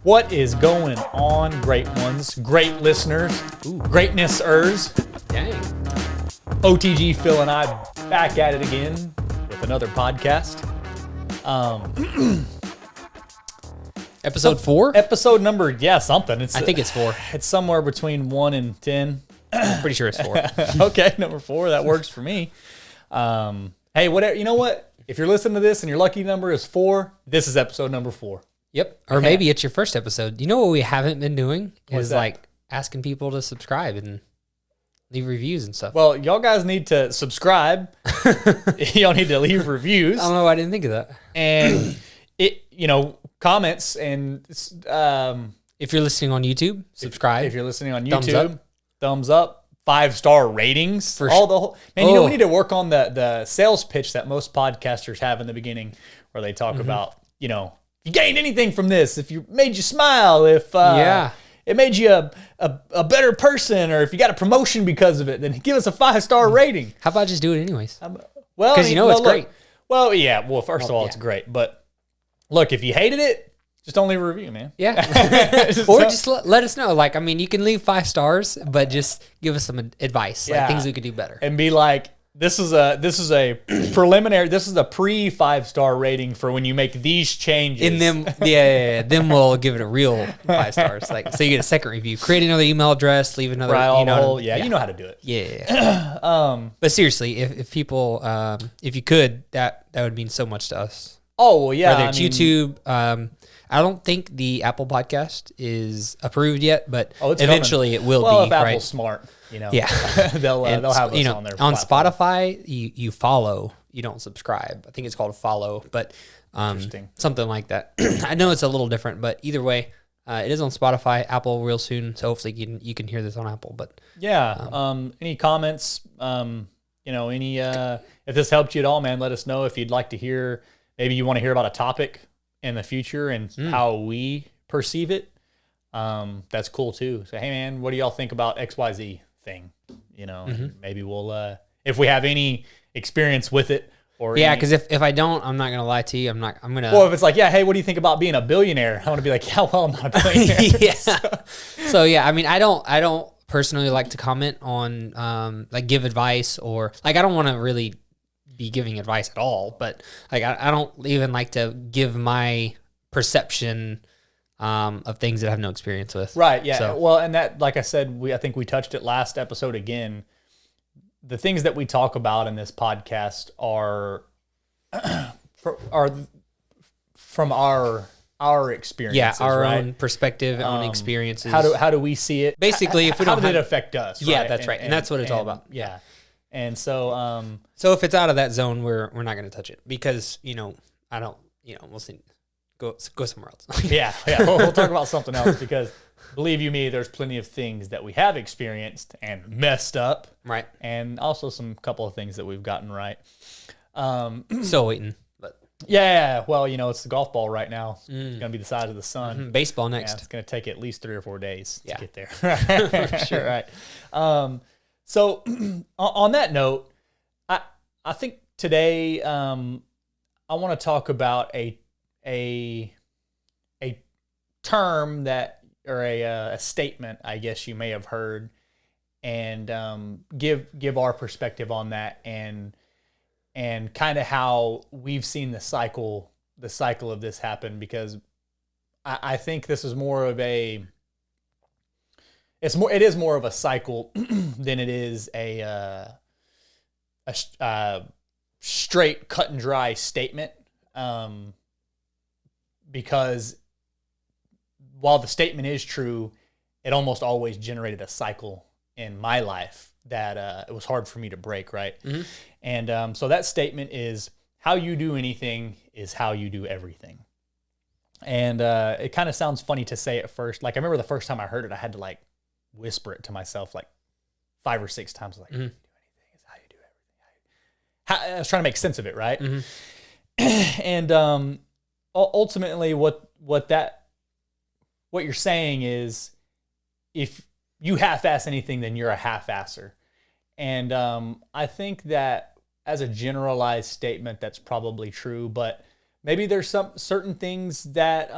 What is going on, great ones, great listeners, greatness-ers? Dang. OTG Phil and I back at it again with another podcast. Episode 4? Episode number, something. I think it's 4. It's somewhere between 1 and 10. Pretty sure it's 4. Okay, number 4. That works for me. Hey, whatever. You know what? If you're listening to this and your lucky number is 4, this is episode number 4. Yep. Or maybe it's your first episode. You know what we haven't been doing? What's is that? like asking people to subscribe and leave reviews and stuff. Well, y'all guys need to subscribe. Y'all need to leave reviews. I don't know why I didn't think of that. And comments and If you're listening on YouTube, subscribe. If you're listening on Thumbs YouTube, up. thumbs up, 5-star ratings. For all the whole man. You know, Oh. we need to work on the sales pitch that most podcasters have in the beginning, where they talk about, if you gained anything from this, if you made you smile, if it made you a better person, or if you got a promotion because of it, then give us a 5-star rating. How about just do it anyways? Well, 'Cause it's great. Well, yeah. Well, first of all, yeah. it's great. But look, if you hated it, just don't leave a review, man. Yeah. Or just let us know. Like, I mean, you can leave 5 stars, but just give us some advice, like things we could do better. And be like, this is a preliminary, this is a pre 5-star rating for when you make these changes. And then, then we'll give it a real 5 stars. Like, so you get a second review. Create another email address, leave another. Right, you know how to do it. Yeah. But seriously, if people, if you could, that would mean so much to us. Oh, well, yeah. Whether it's YouTube, I don't think the Apple podcast is approved yet, but it's eventually coming. it will well, be. if Apple's right? smart, Yeah. they'll have us on their on platform. Spotify. You follow, you don't subscribe. I think it's called a follow, but Interesting. something like that. I know it's a little different, but either way, it is on Spotify, Apple real soon. So hopefully you can hear this on Apple. But yeah, any comments? Any if this helped you at all, man, let us know. If you'd like to hear, maybe you want to hear about a topic in the future and how we perceive it. That's cool too. So, hey man, what do y'all think about XYZ thing? And maybe we'll, if we have any experience with it, or because if I don't, I'm not gonna lie to you. I'm gonna. Well, if it's like, hey, what do you think about being a billionaire? I want to be like, I'm not a billionaire. Yeah. So yeah, I mean, I don't personally like to comment on like give advice, or like I don't want to really be giving advice at all. But like I don't even like to give my perception of things that I have no experience with. Right. Yeah. So, well, and that, like I said, I think we touched it last episode again. The things that we talk about in this podcast are from our experiences. our right? own perspective, own experiences. How do we see it? Basically, if we how don't did it have- affect us? Yeah, right? that's right, and that's what it's all about. Yeah. And so, So if it's out of that zone, we're not going to touch it because I don't we'll see. Go somewhere else. yeah. We'll talk about something else, because believe you me, there's plenty of things that we have experienced and messed up, Right. and also some couple of things that we've gotten right. Still waiting, but Yeah, well, it's the golf ball right now. It's going to be the size of the sun. baseball Yeah, next. it's going to take at least 3 or 4 days to Yeah. get there. For sure. Right. So on that note, I think today I want to talk about a term that, or a statement, I guess you may have heard, and give our perspective on that, and kind of how we've seen the cycle of this happen, because I think this is more of it is more of a cycle than it is a straight cut and dry statement, because while the statement is true, it almost always generated a cycle in my life that it was hard for me to break, right? Mm-hmm. And so that statement is, how you do anything is how you do everything. And it kind of sounds funny to say at first. Like, I remember the first time I heard it, I had to like whisper it to myself like 5 or 6 times. Like, how you do anything is how you do everything. I was trying to make sense of it, right? And ultimately, what you're saying is, if you half-ass anything, then you're a half-asser. And I think that as a generalized statement, that's probably true, but maybe there's some certain things that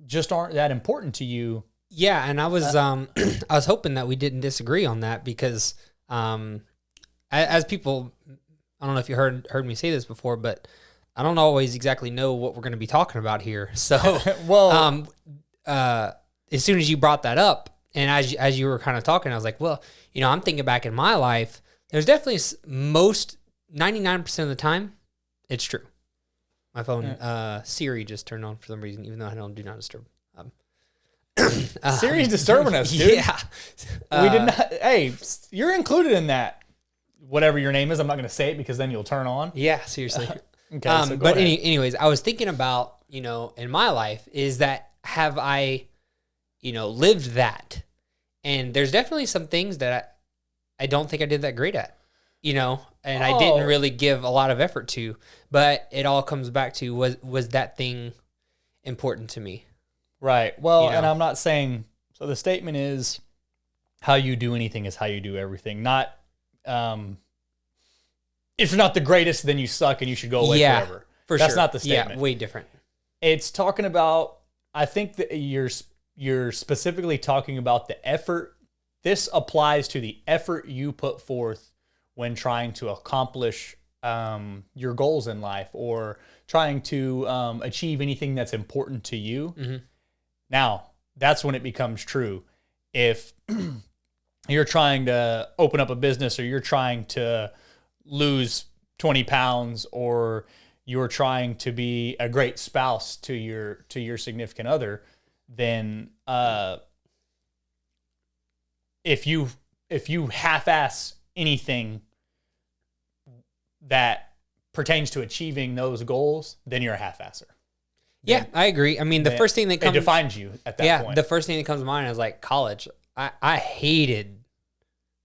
just aren't that important to you. Yeah, and I was I was hoping that we didn't disagree on that because as people, I don't know if you heard me say this before, but I don't always exactly know what we're going to be talking about here. So, Well, as soon as you brought that up, and as you were kind of talking, I was like, well, I'm thinking back in my life. There's definitely 99% of the time, it's true. My phone, Siri just turned on for some reason, even though I don't do not disturb. Siri's disturbing us, dude. Yeah, We did not. Hey, you're included in that. Whatever your name is, I'm not going to say it because then you'll turn on. Yeah, seriously. Okay, so go but ahead. anyways, I was thinking about, in my life, is that have I, lived that? And there's definitely some things that I don't think I did that great at, and I didn't really give a lot of effort to. But it all comes back to was that thing important to me? Right. Well, and I'm not saying, so the statement is how you do anything is how you do everything. Not, if you're not the greatest, then you suck and you should go away forever. That's not the statement. Yeah, way different. It's talking about, I think that you're specifically talking about the effort. This applies to the effort you put forth when trying to accomplish your goals in life or trying to achieve anything that's important to you. Mm-hmm. Now, that's when it becomes true. If you're trying to open up a business or you're trying to lose 20 pounds or you're trying to be a great spouse to your significant other, then if you half-ass anything that pertains to achieving those goals, then you're a half-asser. Yeah, I agree. I mean, the first thing that comes... It defines you at that point. The first thing that comes to mind is like college. I hated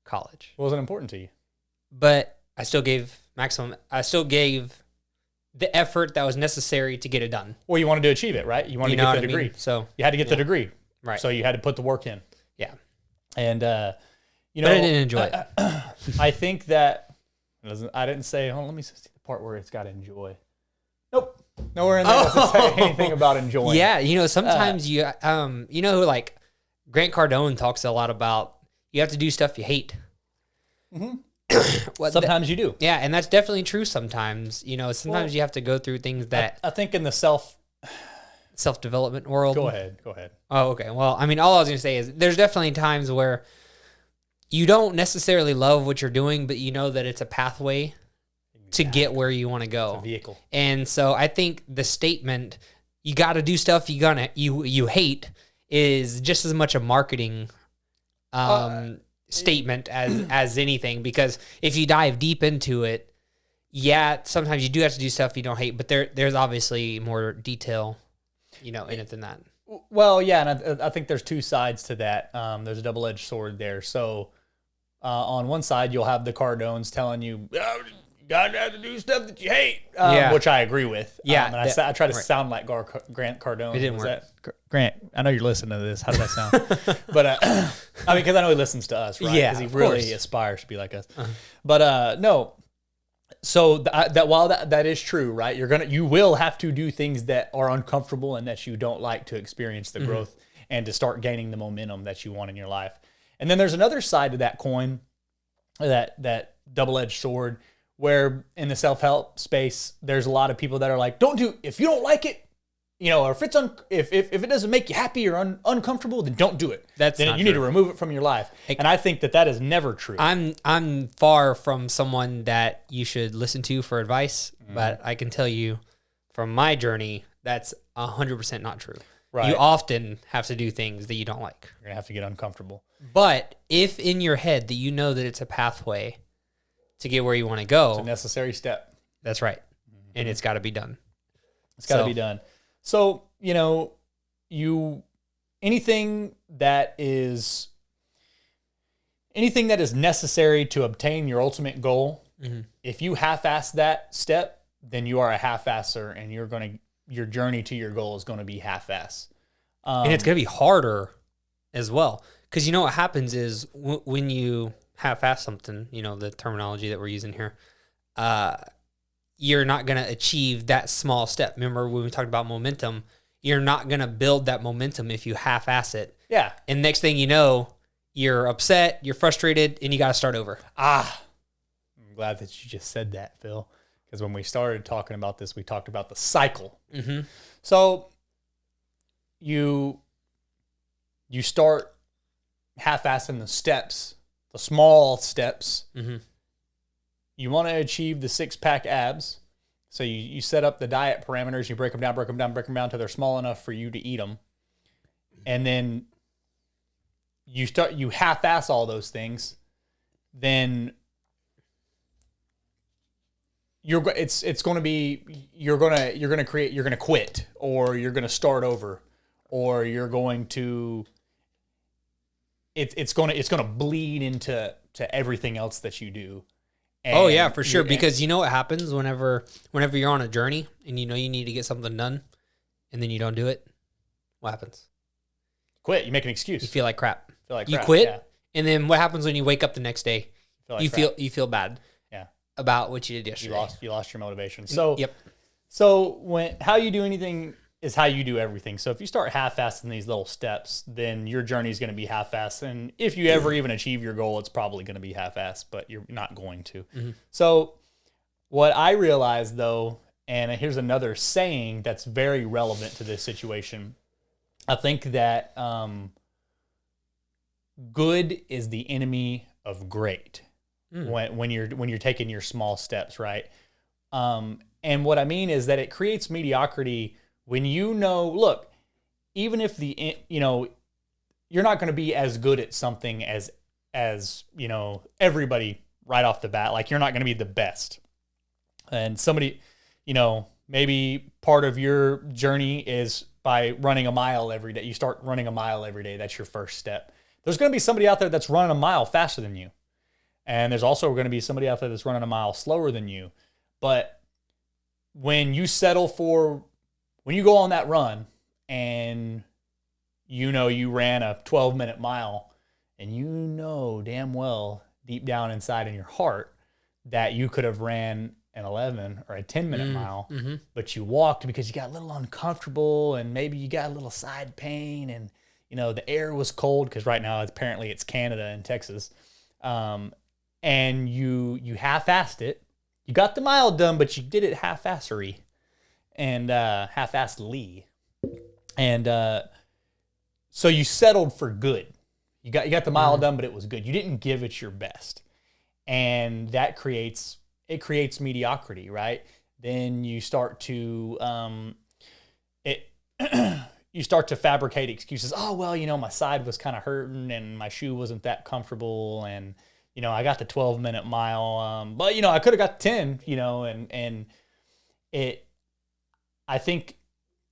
college. It wasn't important to you. But I still gave maximum... I still gave the effort that was necessary to get it done. Well, you wanted to achieve it, right? You wanted to get the degree. So you had to get the degree. Right. So you had to put the work in. Yeah. And, but I didn't enjoy it. I think that... I didn't say... Oh, let me see the part where it's got to enjoy. Nope. Nowhere in there does it say anything about enjoying. Yeah, sometimes you like Grant Cardone talks a lot about you have to do stuff you hate. Mm-hmm. Sometimes you do. Yeah, and that's definitely true sometimes. Sometimes you have to go through things that... I think in the self-development world. Go ahead. Oh, okay. Well, I mean, all I was going to say is there's definitely times where you don't necessarily love what you're doing, but you know that it's a pathway to get where you want to go. It's a vehicle. And so I think the statement, you got to do stuff you hate, is just as much a marketing statement as anything, because if you dive deep into it, sometimes you do have to do stuff you don't hate, but there's obviously more detail, in it than that. Well, yeah, and I think there's two sides to that. There's a double-edged sword there. So on one side, you'll have the Cardones telling you, you gotta have to do stuff that you hate, which I agree with. Yeah, and I try to sound like Grant Cardone. It didn't work. Grant, I know you're listening to this. How did that sound? But I mean, because I know he listens to us, right? Yeah, because he really aspires to be like us. Uh-huh. But no. So that while that is true, right? You will have to do things that are uncomfortable and that you don't like to experience the growth and to start gaining the momentum that you want in your life. And then there's another side to that coin, that double-edged sword, where in the self-help space, there's a lot of people that are like, if you don't like it, or if it's if it doesn't make you happy or uncomfortable, then don't do it. Then you need to remove it from your life. And I think that is never true. I'm far from someone that you should listen to for advice, but I can tell you from my journey, that's 100% not true. Right. You often have to do things that you don't like. You're gonna have to get uncomfortable. But if in your head that you know that it's a pathway to get where you want to go, it's a necessary step. That's right. And it's got to be done. It's got to be done. So, anything that is necessary to obtain your ultimate goal, if you half-ass that step, then you are a half-asser, and your journey to your goal is going to be half-ass. And it's going to be harder as well. Because what happens is when you half-ass something, the terminology that we're using here, you're not going to achieve that small step. Remember when we talked about momentum, you're not going to build that momentum if you half-ass it. Yeah. And next thing you know, you're upset, you're frustrated, and you got to start over. I'm glad that you just said that, Phil, because when we started talking about this, we talked about the cycle. Mm-hmm. So you start half-assing the steps, the small steps. Mm-hmm. You want to achieve the 6-pack abs. So you set up the diet parameters, you break them down till they're small enough for you to eat them. And then you half-ass all those things. Then you're going to quit, or you're going to start over, or you're going to it's going to bleed into everything else that you do. And oh yeah, for sure. Because you know what happens whenever you're on a journey and you know you need to get something done, and then you don't do it. What happens? Quit. You make an excuse. You feel like crap. You crap, quit, yeah. and then what happens when you wake up the next day? You feel bad. Yeah. About what you did yesterday. You lost your motivation. So yep. So how you do anything is how you do everything. So if you start half-assing these little steps, then your journey is going to be half-assed. And if you ever even achieve your goal, it's probably going to be half-assed, but you're not going to. Mm-hmm. So what I realized, though, and here's another saying that's very relevant to this situation, I think that good is the enemy of great when you're taking your small steps, right? And what I mean is that it creates mediocrity when look, even if you're not going to be as good at something as everybody right off the bat. Like, you're not going to be the best. And somebody, maybe part of your journey is by running a mile every day. You start running a mile every day. That's your first step. There's going to be somebody out there that's running a mile faster than you. And there's also going to be somebody out there that's running a mile slower than you. But when you go on that run and you ran a 12-minute mile, and damn well deep down inside in your heart that you could have ran an 11 or a 10-minute mile, but you walked because you got a little uncomfortable, and maybe you got a little side pain, and the air was cold because right now apparently it's Canada and Texas, and you half-assed it. You got the mile done, but you did it half-assery and half-assedly, and so you settled for good. You got the mile done, but it was good. You didn't give it your best, and that creates mediocrity, right? Then you start to you start to fabricate excuses. Oh, well, my side was kind of hurting and my shoe wasn't that comfortable, and I got the 12-minute mile, but I could have got 10, and I think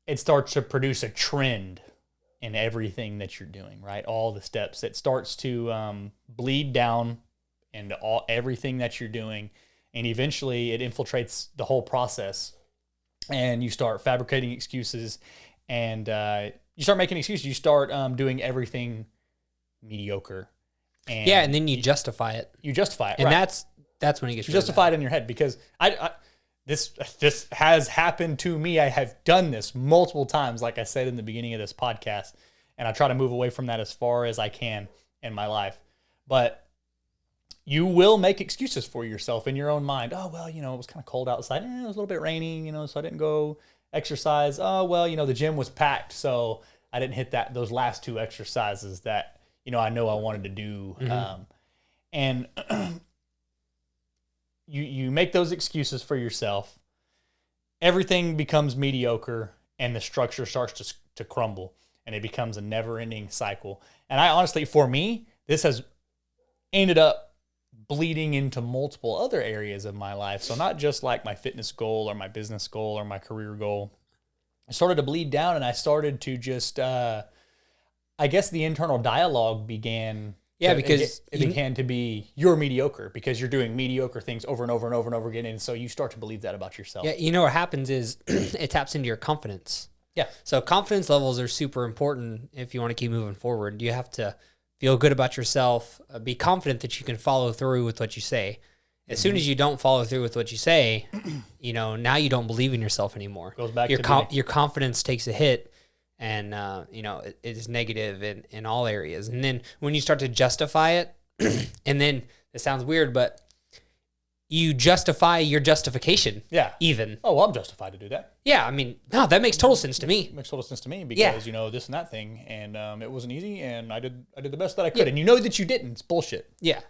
it starts to produce a trend in everything that you're doing, right? All the steps. It starts to bleed down into everything that you're doing, and eventually it infiltrates the whole process, and you start fabricating excuses, and you start making excuses. You start doing everything mediocre. And and then you justify it. You justify it, and right? that's when it gets you justify it in your head, because this has happened to me. I have done this multiple times, like I said in the beginning of this podcast, and I try to move away from that as far as I can in my life. But you will make excuses for yourself in your own mind. Oh, well, it was kind of cold outside. It was a little bit rainy, so I didn't go exercise. Oh, well, the gym was packed, so I didn't hit those last 2 exercises that I know I wanted to do. And you make those excuses for yourself. Everything becomes mediocre, and the structure starts to crumble, and it becomes a never-ending cycle. And I honestly, for me, this has ended up bleeding into multiple other areas of my life. So not just like my fitness goal or my business goal or my career goal. I started to bleed down, and I started to just, I guess the internal dialogue began. Yeah, because it began to be, you're mediocre because you're doing mediocre things over and over and over and over again. And so you start to believe that about yourself. Yeah, what happens is it taps into your confidence. Yeah. So confidence levels are super important if you want to keep moving forward. You have to feel good about yourself, be confident that you can follow through with what you say. As soon as you don't follow through with what you say, now you don't believe in yourself anymore. Goes back your confidence takes a hit, and it is negative in all areas. And then when you start to justify it, and then it sounds weird, but you justify your justification. Yeah. Even. Oh, well, I'm justified to do that. Yeah, I mean, no, that makes total sense to me. It makes total sense to me because, Yeah. this and that thing, and it wasn't easy, and I did the best that I could. And you know that you didn't. It's bullshit. Yeah.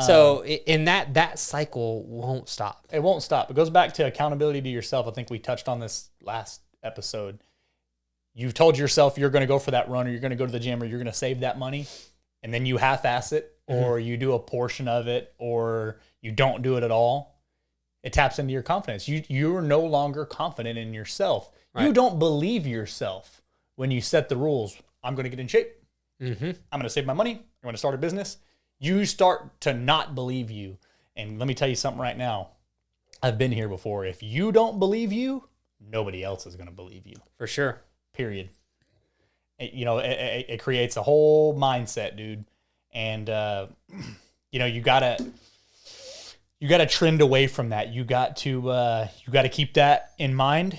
So in that cycle won't stop. It won't stop. It goes back to accountability to yourself. I think we touched on this last episode. You've told yourself you're going to go for that run, or you're going to go to the gym, or you're going to save that money, and then you half-ass it, or you do a portion of it, or you don't do it at all. It taps into your confidence. You're no longer confident in yourself. Right. You don't believe yourself when you set the rules. I'm going to get in shape. I'm going to save my money. I'm going to start a business. You start to not believe you. And let me tell you something right now. I've been here before. If you don't believe you, nobody else is going to believe you. For sure. Period. It creates a whole mindset, dude. And, you gotta trend away from that. You got to keep that in mind,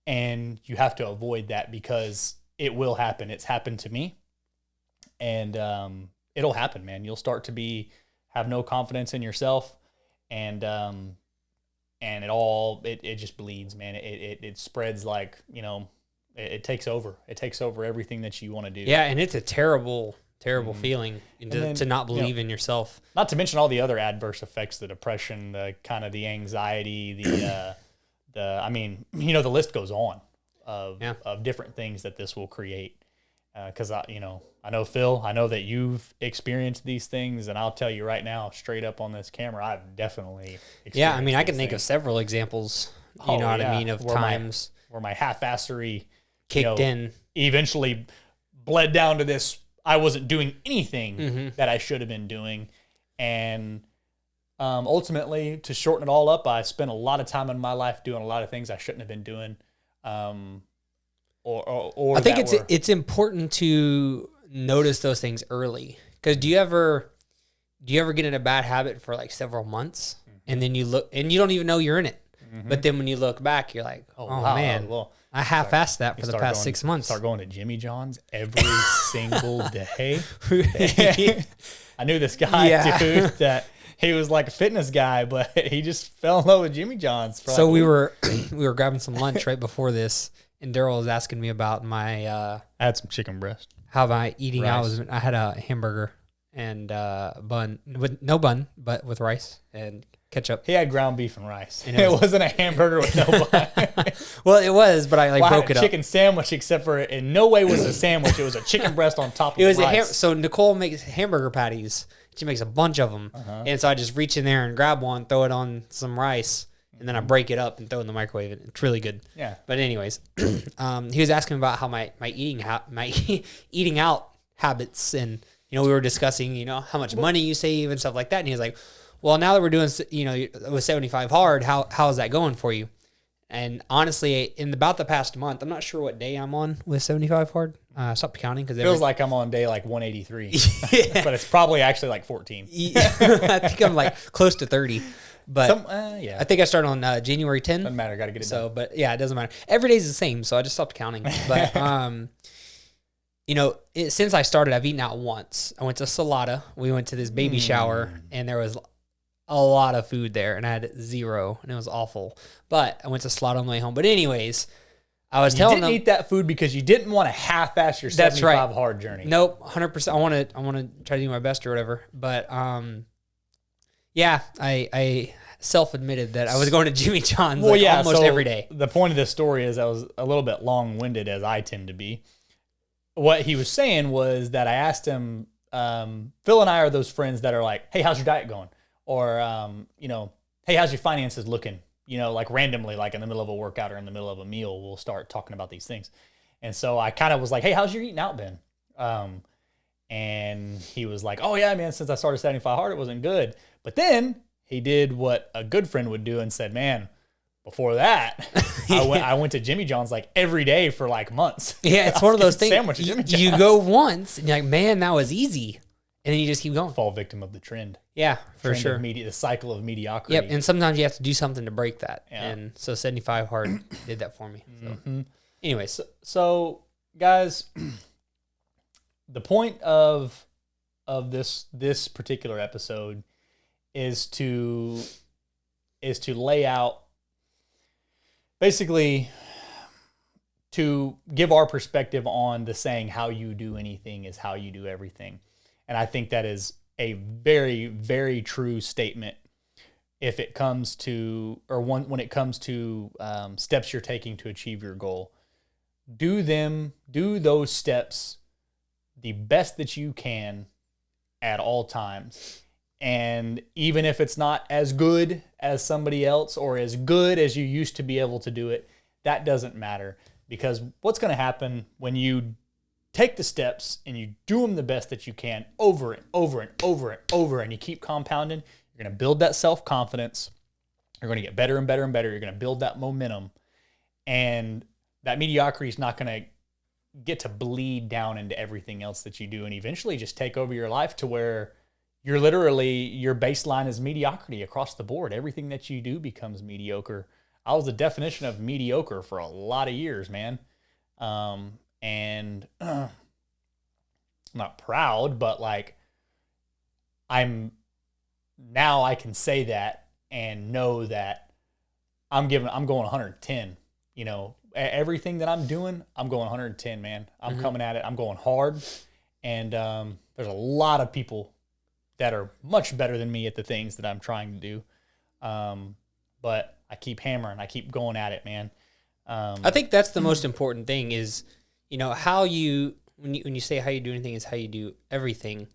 and you have to avoid that because it will happen. It's happened to me, and it'll happen, man. You'll start to have no confidence in yourself, and it just bleeds, man. It spreads like, it takes over. It takes over everything that you want to do. Yeah, and it's a terrible feeling to not believe in yourself. Not to mention all the other adverse effects, the depression, the kind of the anxiety, the list goes on of different things that this will create. Because I know, Phil, I know that you've experienced these things, and I'll tell you right now, straight up on this camera, I've definitely experienced Yeah, I mean, I can these think of things. several examples, you know what I mean, of times where my half-assery kicked in. Eventually bled down to this, I wasn't doing anything that I should have been doing. And ultimately, to shorten it all up, I spent a lot of time in my life doing a lot of things I shouldn't have been doing. Or I think it's important to notice those things early. Because do you ever get in a bad habit for like several months, and then you look and you don't even know you're in it? But then when you look back, you're like, oh wow, man, well, I half-assed that for the past 6 months. Start going to Jimmy John's every single day. I knew this guy, dude, that he was like a fitness guy, but he just fell in love with Jimmy John's. So we were grabbing some lunch right before this, and Daryl was asking me about my. I had some chicken breast. How am I eating rice. out? I had a hamburger and bun with no bun, but with rice and ketchup. He had ground beef and rice. And it wasn't a hamburger with no bun. Well, it was, but I broke it up. Chicken sandwich, except for in no way was a sandwich. It was a chicken breast on top of it was rice. So Nicole makes hamburger patties. She makes a bunch of them, and so I just reach in there and grab one, throw it on some rice, and then I break it up and throw it in the microwave. And it's really good. Yeah. But anyways, he was asking about how my eating out habits, and we were discussing how much money you save and stuff like that, and he was like, well, now that we're doing with 75 hard, how is that going for you? And honestly, in about the past month, I'm not sure what day I'm on with 75 hard. I stopped counting because it feels like I'm on day like 183, but it's probably actually like 14. I think I'm like close to 30. But yeah, I think I started on January 10. Doesn't matter. Got to get it done. But yeah, it doesn't matter. Every day's the same, so I just stopped counting. But since I started, I've eaten out once. I went to Salada. We went to this baby shower, and there was a lot of food there, and I had zero, and it was awful. But I went to Salada on the way home. But anyways, I was telling them you didn't eat that food because you didn't want to half-ass your 75 hard journey. Nope, 100%. I want to try to do my best or whatever. But yeah, I self-admitted that I was going to Jimmy John's almost every day. The point of this story is I was a little bit long-winded, as I tend to be. What he was saying was that I asked him, Phil and I are those friends that are like, hey, how's your diet going? Or, hey, how's your finances looking? Like randomly, like in the middle of a workout or in the middle of a meal, we'll start talking about these things. And so I kind of was like, hey, how's your eating out been? And he was like, oh yeah, man, since I started 75 hard, it wasn't good. But then he did what a good friend would do and said, man, before that, I went to Jimmy John's like every day for like months. Yeah, it's one of those things. Sandwich at Jimmy John's. You go once and you're like, man, that was easy. And then you just keep going. Fall victim of the trend. Yeah, for trend sure. The cycle of mediocrity. Yep, and sometimes you have to do something to break that. Yeah. And so 75 hard did that for me. So. Anyways. So guys, the point of this particular episode is to lay out, basically, to give our perspective on the saying, how you do anything is how you do everything. And I think that is a very, very true statement if it comes to, or when it comes to steps you're taking to achieve your goal. Do those steps the best that you can at all times. And even if it's not as good as somebody else or as good as you used to be able to do it, that doesn't matter. Because what's going to happen when you take the steps and you do them the best that you can over and over and over and over, and you keep compounding, you're going to build that self-confidence. You're going to get better and better and better. You're going to build that momentum. And that mediocrity is not going to get to bleed down into everything else that you do, and eventually just take over your life to where you're literally, your baseline is mediocrity across the board. Everything that you do becomes mediocre. I was the definition of mediocre for a lot of years, man. And I'm not proud, but like I can say that and know that I'm going 110, you know. Everything that I'm doing, I'm going 110, man. I'm coming at it. I'm going hard. And there's a lot of people that are much better than me at the things that I'm trying to do. But I keep hammering. I keep going at it, man. I think that's the most important thing is, you know, when you say how you do anything is how you do everything.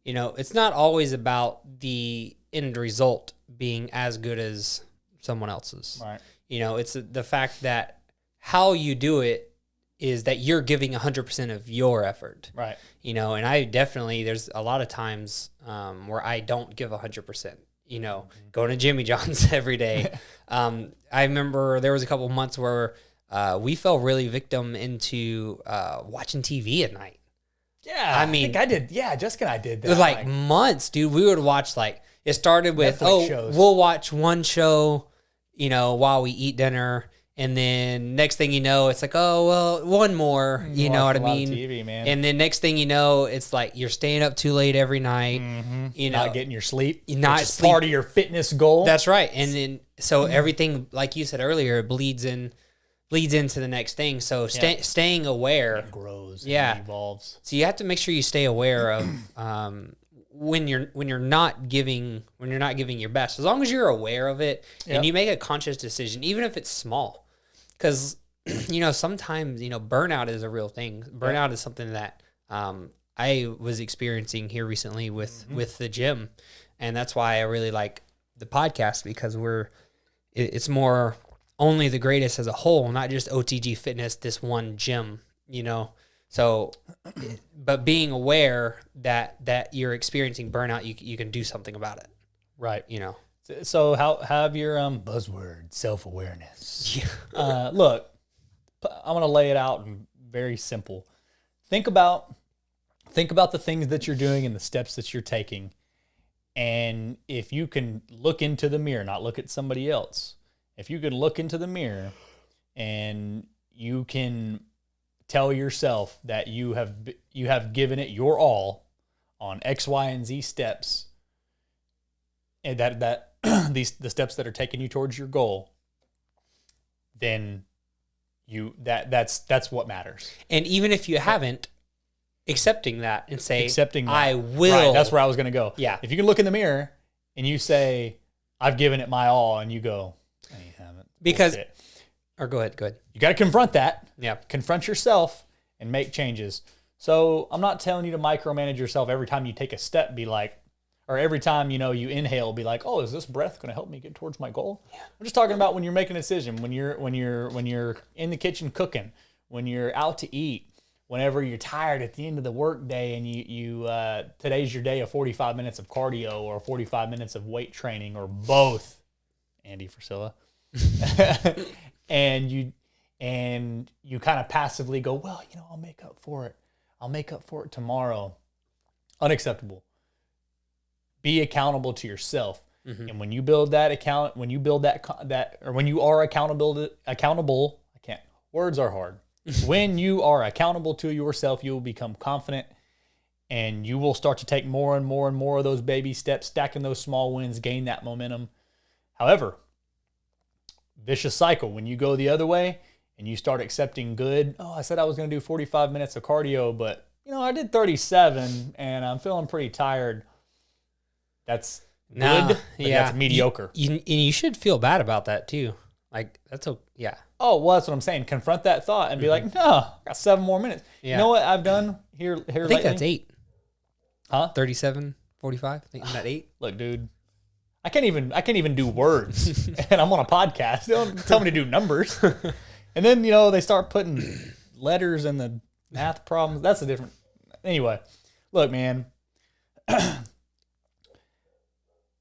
You know, it's not always about the end result being as good as someone else's. Right. You know, it's the fact that how you do it is that you're giving 100% of your effort. Right. You know, and I definitely, there's a lot of times where I don't give 100%, you know, going to Jimmy John's every day. I remember there was a couple of months where we fell really victim into watching TV at night. Yeah. I think I did. Yeah, Jessica and I did that. It was like months, dude. We would watch, like, it started with, Netflix shows. We'll watch one show, you know, while we eat dinner. And then next thing you know, it's like, oh, well, one more, you know what I mean? TV, man. And then next thing you know, it's like you're staying up too late every night. Mm-hmm. You know, not getting your sleep. Not sleep. Part of your fitness goal. That's right. And then, so everything, like you said earlier, bleeds into the next thing. So staying aware. It grows. And evolves. So you have to make sure you stay aware of when you're not giving your best. As long as you're aware of it and you make a conscious decision, even if it's small. Because, you know, sometimes, you know, burnout is a real thing. Burnout is something that I was experiencing here recently with the gym. And that's why I really like the podcast, because it's more only the greatest as a whole, not just OTG Fitness, this one gym, you know. So, but being aware that you're experiencing burnout, you can do something about it. Right. You know. So how have your buzzword, self-awareness. Look, I'm going to lay it out in very simple. Think about the things that you're doing and the steps that you're taking. And if you can look into the mirror, not look at somebody else. If you can look into the mirror and you can tell yourself that you have given it your all on X, Y, and Z steps, and that the steps that are taking you towards your goal, then that's what matters. And even if you haven't, accepting that and say, I will. Right, that's where I was going to go. Yeah. If you can look in the mirror and you say, I've given it my all, and you go, no, you haven't. Because, or go ahead. You got to confront that. Yeah. Confront yourself and make changes. So I'm not telling you to micromanage yourself every time you take a step, be like, or every time, you know, you inhale, be like, oh, is this breath going to help me get towards my goal? Yeah. I'm just talking about when you're making a decision, when you're in the kitchen cooking, when you're out to eat, whenever you're tired at the end of the work day and you today's your day of 45 minutes of cardio or 45 minutes of weight training or both, Andy Frisilla, and you kind of passively go, well, you know, I'll make up for it tomorrow. Unacceptable. Be accountable to yourself. Mm-hmm. And when you build that account, when you are accountable, words are hard. When you are accountable to yourself, you will become confident, and you will start to take more and more and more of those baby steps, stacking those small wins, gain that momentum. However, vicious cycle. When you go the other way and you start accepting good, I said I was going to do 45 minutes of cardio, but I did 37 and I'm feeling pretty tired. That's good, but that's mediocre. You should feel bad about that too. Like, that's yeah. Oh, well, that's what I'm saying. Confront that thought and be like, no, I got 7 more minutes. Yeah. You know what I've done here I think lately? That's 8. Huh? 37, 45. I think that 8. Look, dude, I can't even do words, and I'm on a podcast. They don't tell me to do numbers. And then they start putting letters in the math problems. That's a different. Anyway, look, man.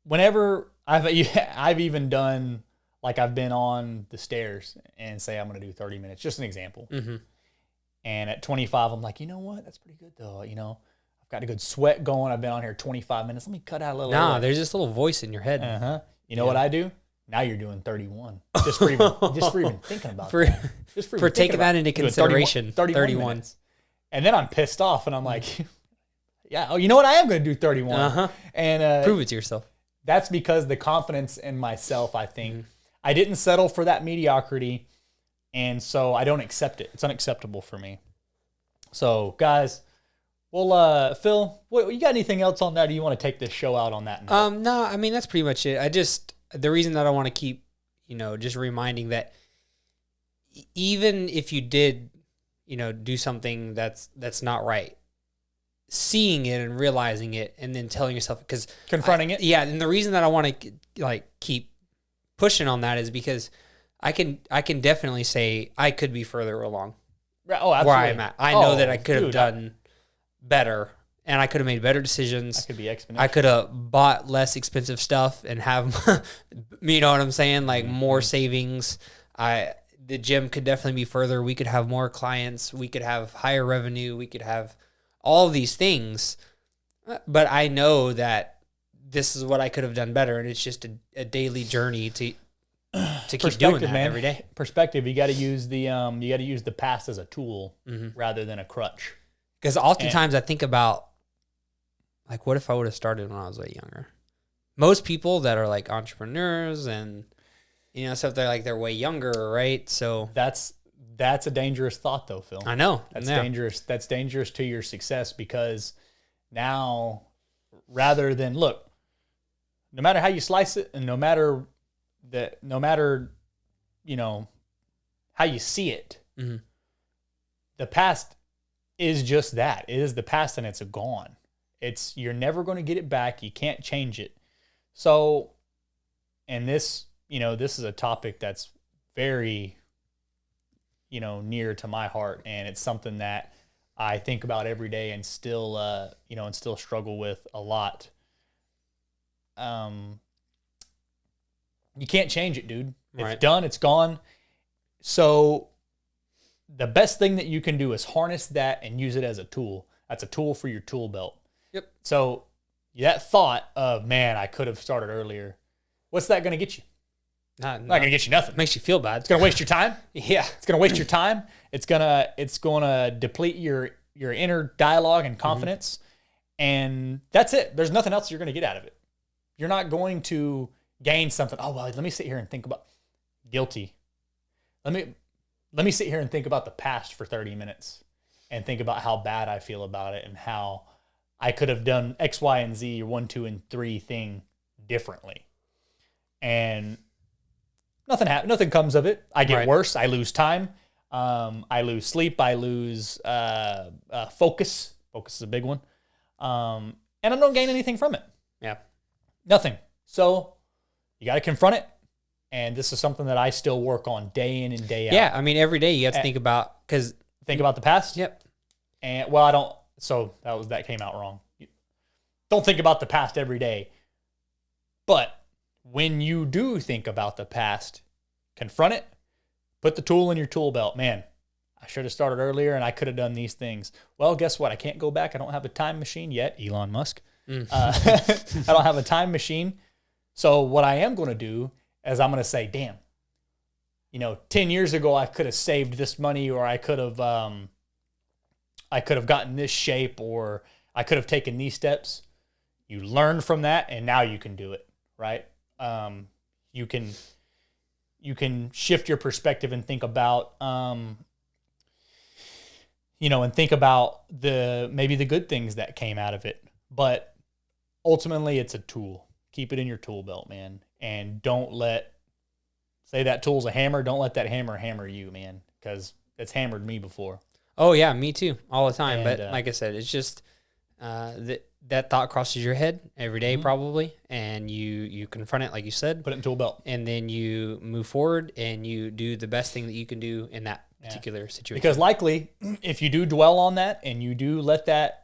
Whenever I've even done, like, I've been on the stairs and say I'm going to do 30 minutes, just an example. Mm-hmm. And at 25, I'm like, you know what? That's pretty good though. I've got a good sweat going. I've been on here 25 minutes. Let me cut out a little. Nah, there's this little voice in your head. Uh-huh. You know what I do? Now you're doing 31. Just for even thinking about that. Just for taking that into consideration. 31 minutes. And then I'm pissed off and I'm like, yeah, you know what? I am going to do 31. Uh-huh. And prove it to yourself. That's because the confidence in myself, I think. I didn't settle for that mediocrity, and so I don't accept it. It's unacceptable for me. So, guys, well, Phil, you got anything else on that, or do you want to take this show out on that note? No, I mean, that's pretty much it. The reason that I want to keep, just reminding that even if you did, do something that's not right, seeing it and realizing it and then telling yourself, because confronting it. Yeah. And the reason that I want to keep pushing on that is because I can definitely say I could be further along. Oh, absolutely. Where I'm at. I know that I could have done better, and I could have made better decisions. I could be exponential. I could have bought less expensive stuff and have, you know what I'm saying? Like more savings. The gym could definitely be further. We could have more clients. We could have higher revenue. We could have all these things, but I know that this is what I could have done better, and it's just a daily journey to keep doing that, man. Every day. Perspective. You got to use the past as a tool rather than a crutch. Because oftentimes I think about, like, what if I would have started when I was way younger? Most people that are like entrepreneurs and stuff, they're way younger, right? So That's a dangerous thought, though, Phil. I know. That's dangerous. That's dangerous to your success, because now, rather than no matter how you slice it, and no matter how you see it, the past is just that. It is the past, and it's gone. You're never going to get it back. You can't change it. So, and this is a topic that's very near to my heart, and it's something that I think about every day and still struggle with a lot. You can't change it, dude. It's done. It's gone. So the best thing that you can do is harness that and use it as a tool. That's a tool for your tool belt. Yep. So that thought of, man, I could have started earlier. What's that going to get you? Not going to get you nothing. Makes you feel bad. It's going to waste your time. Yeah. It's going to waste your time. It's going to deplete your inner dialogue and confidence. And that's it. There's nothing else you're going to get out of it. You're not going to gain something. Oh, well, let me sit here and think about guilty. Let me sit here and think about the past for 30 minutes and think about how bad I feel about it and how I could have done X, Y, and Z, or 1, 2, and 3 thing differently. And nothing happens. Nothing comes of it. I get worse. I lose time. I lose sleep. I lose focus. Focus is a big one. And I don't gain anything from it. Yeah. Nothing. So you got to confront it. And this is something that I still work on day in and day out. Yeah. I mean, every day you have to think about the past. Yep. And I don't. So that came out wrong. Don't think about the past every day. But when you do think about the past, confront it, put the tool in your tool belt. Man, I should have started earlier and I could have done these things. Well, guess what? I can't go back. I don't have a time machine yet, Elon Musk. I don't have a time machine. So what I am going to do is I'm going to say, damn, 10 years ago I could have saved this money, or I could have gotten this shape, or I could have taken these steps. You learn from that, and now you can do it, right? You can shift your perspective and think about, maybe the good things that came out of it. But ultimately, it's a tool. Keep it in your tool belt, man. And say that tool's a hammer. Don't let that hammer you, man, because it's hammered me before. Oh yeah, me too, all the time. And, but like I said, it's just that thought crosses your head every day, probably, and you confront it, like you said. Put it in tool belt, and then you move forward and you do the best thing that you can do in that particular situation. Because likely, if you do dwell on that and you do let that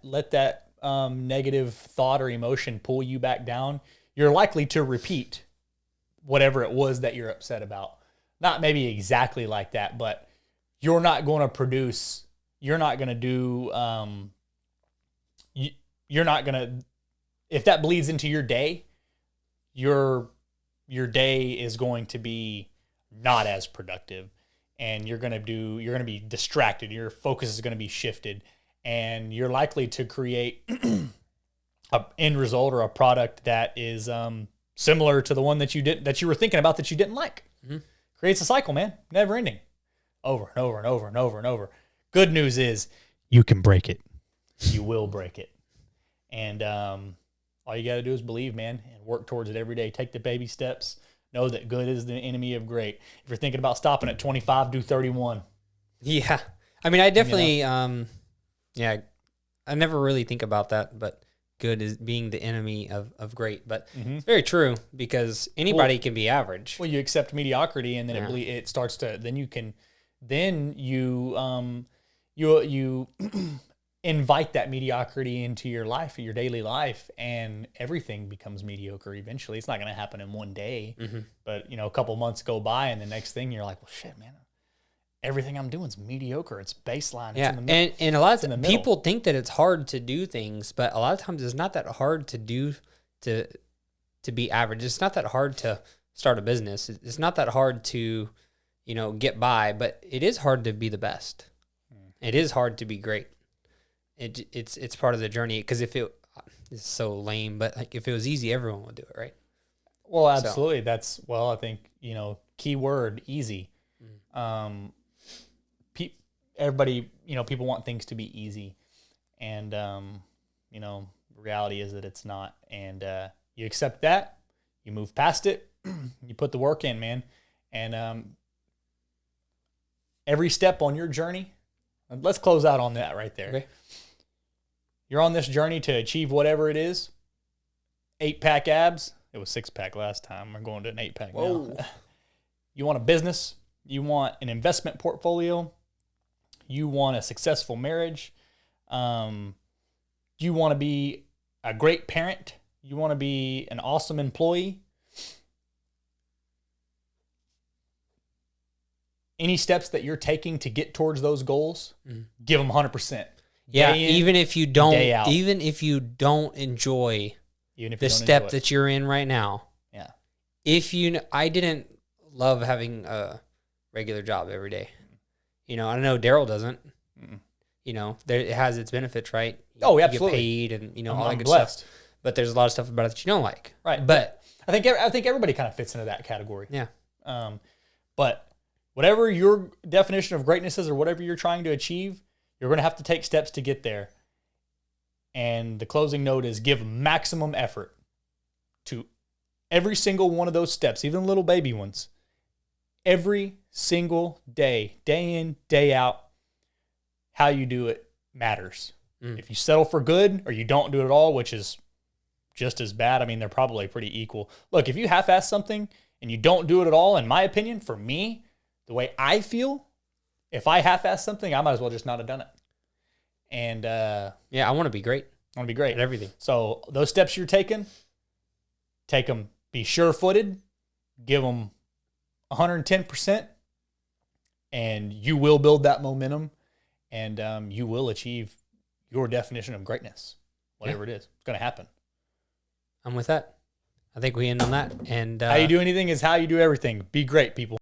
negative thought or emotion pull you back down, you're likely to repeat whatever it was that you're upset about. Not maybe exactly like that, but you're not going to produce. You're not going to do. You're not going to. If that bleeds into your day, your day is going to be not as productive, and you're going to be distracted. Your focus is going to be shifted, and you're likely to create an end result or a product that is similar to the one that you were thinking about that you didn't like. Mm-hmm. Creates a cycle, man, never ending, over and over and over and over and over. Good news is you can break it. You will break it, and all you got to do is believe, man, and work towards it every day. Take the baby steps. Know that good is the enemy of great. If you're thinking about stopping at 25, do 31. Yeah, I mean, I definitely, I never really think about that, but good is being the enemy of great. But it's very true, because anybody can be average. Well, you accept mediocrity, and then it starts to. Then you invite that mediocrity into your life, your daily life, and everything becomes mediocre eventually. It's not going to happen in one day, but a couple months go by, and the next thing you're like, well, shit, man. Everything I'm doing is mediocre. It's baseline. It's in the middle. And a lot of people think that it's hard to do things, but a lot of times it's not that hard to do to be average. It's not that hard to start a business. It's not that hard to, get by, but it is hard to be the best. It is hard to be great. It's part of the journey, because it's so lame, but like if it was easy, everyone would do it, right? Well, absolutely. So. I think, key word, easy. Everybody, people want things to be easy, and reality is that it's not. And you accept that, you move past it, you put the work in, man. And every step on your journey, let's close out on that right there. Okay. You're on this journey to achieve whatever it is. 8-pack abs. It was 6-pack last time. We're going to an 8-pack now. You want a business. You want an investment portfolio. You want a successful marriage. You want to be a great parent. You want to be an awesome employee. Any steps that you're taking to get towards those goals, give them 100%. Yeah, even if you don't enjoy the step that you're in right now. Yeah. I didn't love having a regular job every day. I know Daryl doesn't. It has its benefits, right? Absolutely. You get paid and all that good blessed. stuff. But there's a lot of stuff about it that you don't like. Right. But I think everybody kind of fits into that category. Yeah. But whatever your definition of greatness is, or whatever you're trying to achieve, you're going to have to take steps to get there. And the closing note is give maximum effort to every single one of those steps, even little baby ones. Every single day, day in, day out, how you do it matters. If you settle for good or you don't do it at all, which is just as bad, I mean, they're probably pretty equal. Look, if you half-ass something and you don't do it at all, in my opinion, for me, the way I feel, if I half-ass something, I might as well just not have done it. And I want to be great. I want to be great at everything. So those steps you're taking, take them, be sure-footed, give them 110%, and you will build that momentum, and you will achieve your definition of greatness, whatever it is. It's going to happen. I'm with that. I think we end on that. And how you do anything is how you do everything. Be great, people.